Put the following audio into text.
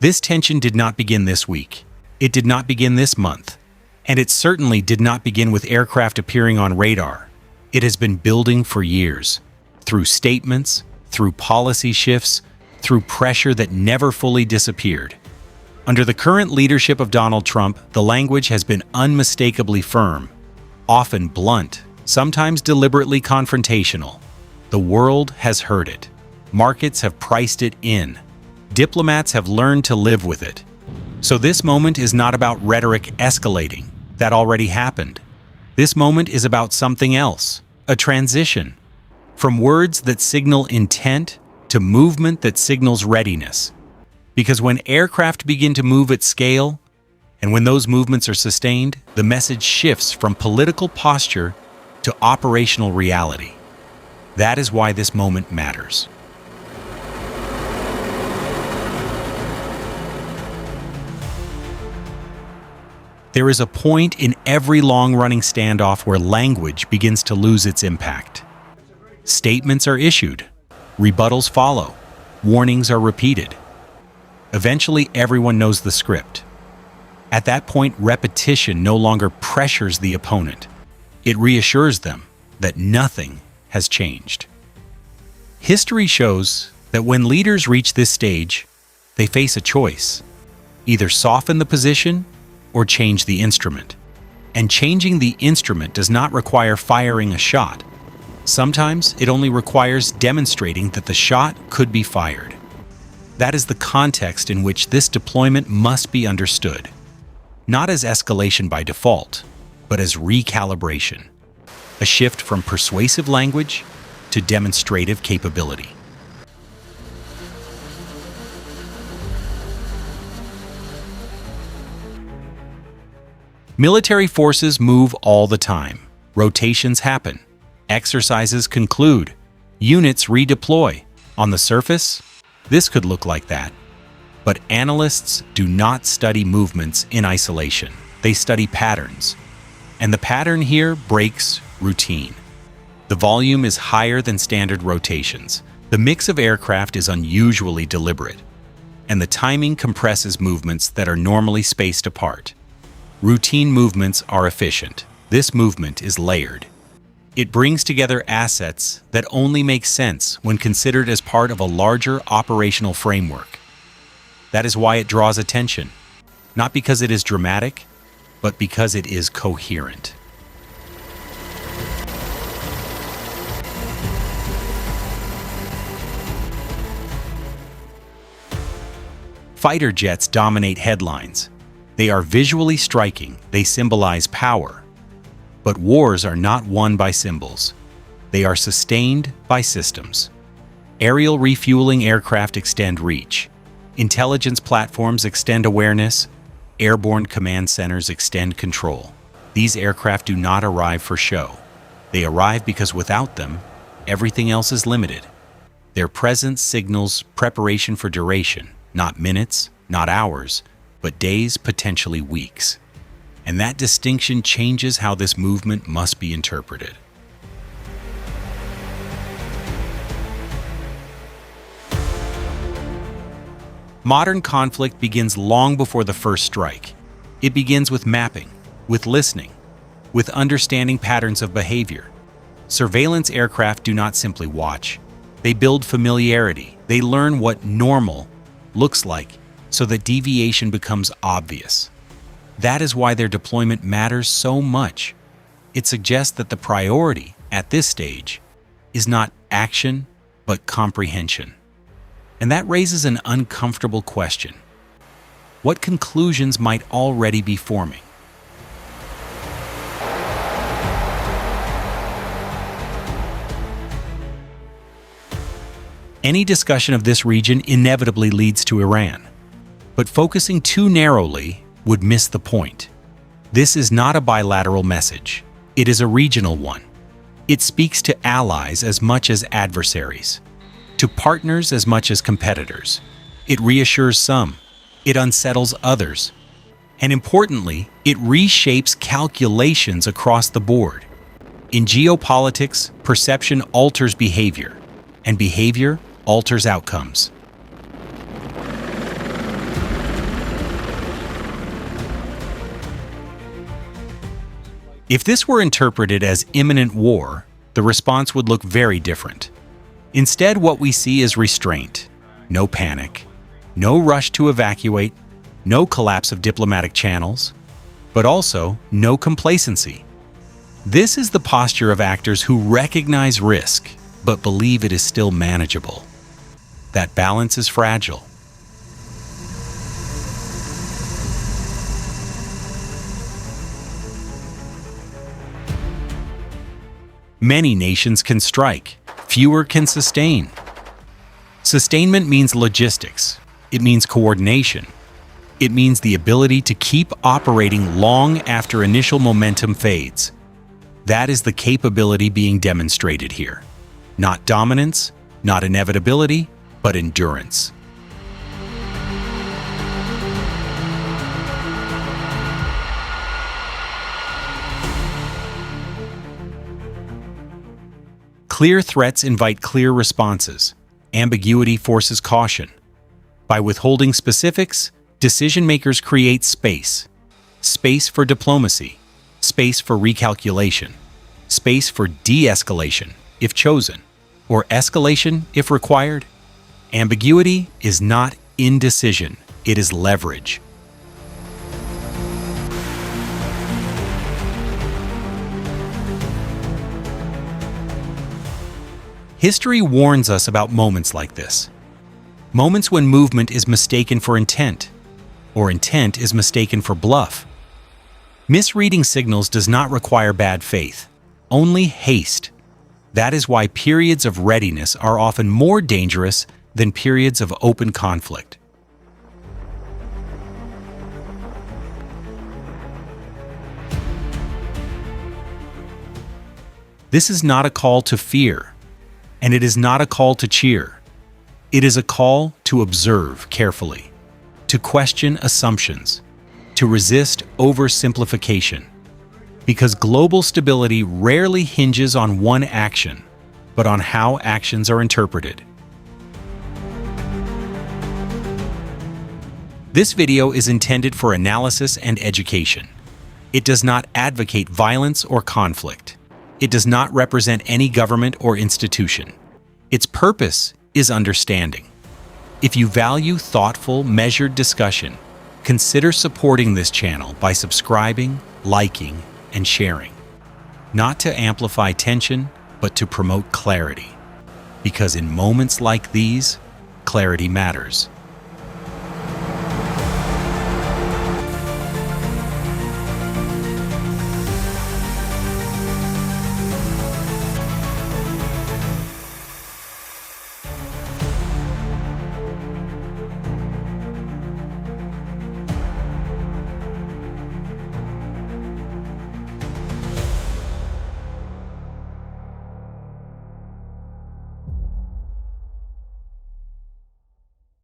This tension did not begin this week. It did not begin this month. And it certainly did not begin with aircraft appearing on radar. It has been building for years, through statements, through policy shifts, through pressure that never fully disappeared. Under the current leadership of Donald Trump, the language has been unmistakably firm, often blunt, sometimes deliberately confrontational. The world has heard it. Markets have priced it in. Diplomats have learned to live with it. So this moment is not about rhetoric escalating. That already happened. This moment is about something else, a transition. From words that signal intent to movement that signals readiness. Because when aircraft begin to move at scale, and when those movements are sustained, the message shifts from political posture to operational reality. That is why this moment matters. There is a point in every long-running standoff where language begins to lose its impact. Statements are issued, rebuttals follow, warnings are repeated. Eventually, everyone knows the script. At that point, repetition no longer pressures the opponent. It reassures them that nothing has changed. History shows that when leaders reach this stage, they face a choice: either soften the position or change the instrument. And changing the instrument does not require firing a shot. Sometimes it only requires demonstrating that the shot could be fired. That is the context in which this deployment must be understood. Not as escalation by default, but as recalibration. A shift from persuasive language to demonstrative capability. Military forces move all the time. Rotations happen. Exercises conclude. Units redeploy. On the surface, this could look like that. But analysts do not study movements in isolation. They study patterns. And the pattern here breaks routine. The volume is higher than standard rotations. The mix of aircraft is unusually deliberate. And the timing compresses movements that are normally spaced apart. Routine movements are efficient. This movement is layered. It brings together assets that only make sense when considered as part of a larger operational framework. That is why it draws attention, not because it is dramatic, but because it is coherent. Fighter jets dominate headlines. They are visually striking, they symbolize power. But wars are not won by symbols. They are sustained by systems. Aerial refueling aircraft extend reach. Intelligence platforms extend awareness. Airborne command centers extend control. These aircraft do not arrive for show. They arrive because without them, everything else is limited. Their presence signals preparation for duration, not minutes, not hours, but days, potentially weeks. And that distinction changes how this movement must be interpreted. Modern conflict begins long before the first strike. It begins with mapping, with listening, with understanding patterns of behavior. Surveillance aircraft do not simply watch. They build familiarity. They learn what normal looks like so that deviation becomes obvious. That is why their deployment matters so much. It suggests that the priority at this stage is not action, but comprehension. And that raises an uncomfortable question. What conclusions might already be forming? Any discussion of this region inevitably leads to Iran. But focusing too narrowly would miss the point. This is not a bilateral message. It is a regional one. It speaks to allies as much as adversaries, to partners as much as competitors. It reassures some. It unsettles others. And importantly, it reshapes calculations across the board. In geopolitics, perception alters behavior, and behavior alters outcomes. If this were interpreted as imminent war, the response would look very different. Instead, what we see is restraint, no panic, no rush to evacuate, no collapse of diplomatic channels, but also no complacency. This is the posture of actors who recognize risk, but believe it is still manageable. That balance is fragile. Many nations can strike, fewer can sustain. Sustainment means logistics. It means coordination. It means the ability to keep operating long after initial momentum fades. That is the capability being demonstrated here. Not dominance, not inevitability, but endurance. Clear threats invite clear responses. Ambiguity forces caution. By withholding specifics, decision-makers create space. Space for diplomacy. Space for recalculation. Space for de-escalation, if chosen, or escalation, if required. Ambiguity is not indecision, it is leverage. History warns us about moments like this. Moments when movement is mistaken for intent, or intent is mistaken for bluff. Misreading signals does not require bad faith, only haste. That is why periods of readiness are often more dangerous than periods of open conflict. This is not a call to fear, and it is not a call to cheer. It is a call to observe carefully, to question assumptions, to resist oversimplification. Because global stability rarely hinges on one action, but on how actions are interpreted. This video is intended for analysis and education. It does not advocate violence or conflict. It does not represent any government or institution. Its purpose is understanding. If you value thoughtful, measured discussion, consider supporting this channel by subscribing, liking, and sharing. Not to amplify tension, but to promote clarity. Because in moments like these, clarity matters.